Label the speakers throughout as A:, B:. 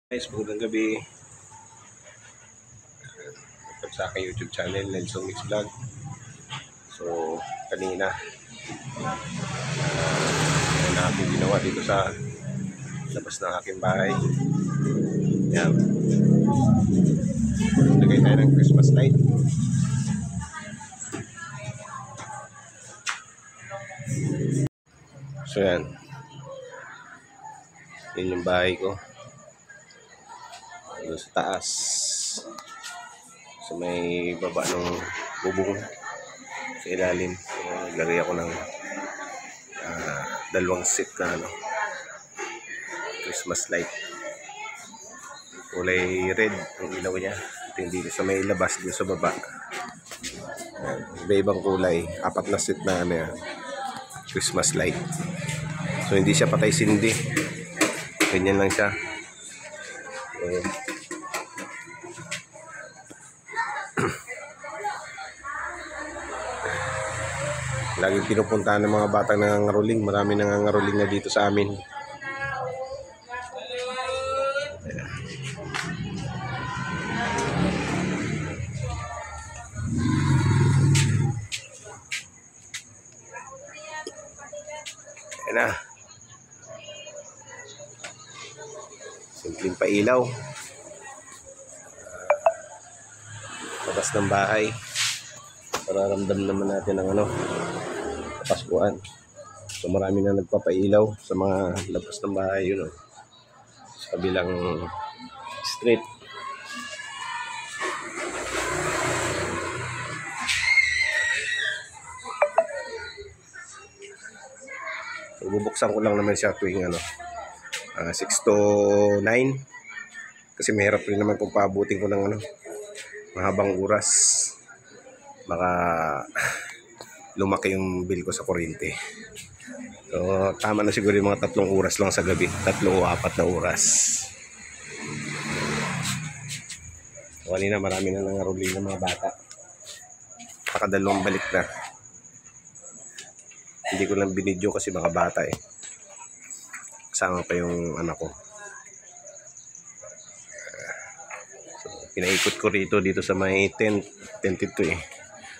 A: Guys, magandang gabi. Welcome sa aking YouTube channel, Nelson Mix Vlog. So, kanina na aking ginawa dito sa labas ng aking bahay. Yan. Lagay tayo ng Christmas light. So, yan. Yan yung bahay ko. Doon sa taas. So may baba ng bubong sa ilalim. Naglagay ako ng dalawang set na Christmas light. Kulay red ang ilaw niya. Ito yung dito sa may labas, dito sa baba. Iba-ibang kulay. 4 na set na Christmas light. So hindi siya patay sindi. Ganyan lang siya. Laging pinupuntahan ng mga batang nangangaroling. Marami nangangaroling na dito sa amin. Ayan na. Simpleng pailaw. Labas ng bahay. Pararamdam naman natin ang Paskuhan. So marami na nagpapailaw sa mga labas ng bahay yun sa kabilang street. So, bubuksan ko lang naman siya tuwing 6 to 9 kasi mahirap rin naman kung paabutin ko ng mahabang oras. Baka lumaki yung bill ko sa kuryente. So, tama na siguro yung mga 3 oras lang sa gabi. 3 o 4 na oras. So, kanina marami na nangaroling ng mga bata. Pakadalawang balik na. Hindi ko lang binidyo kasi mga bata Kasama pa yung anak ko. So, pinaikot ko dito sa may tent ito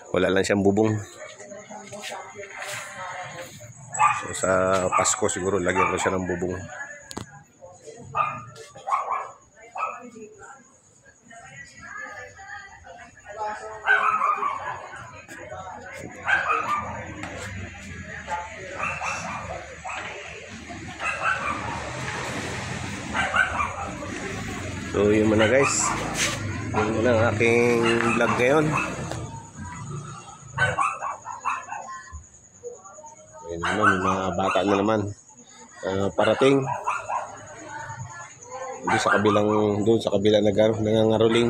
A: Wala lang siyang bubong. So sa Pasko siguro lagyan ko siya ng bubong. So yun muna guys. Yun muna ang aking vlog ngayon. Ayun naman, mga bata na naman parating doon sa kabila nangangaroling.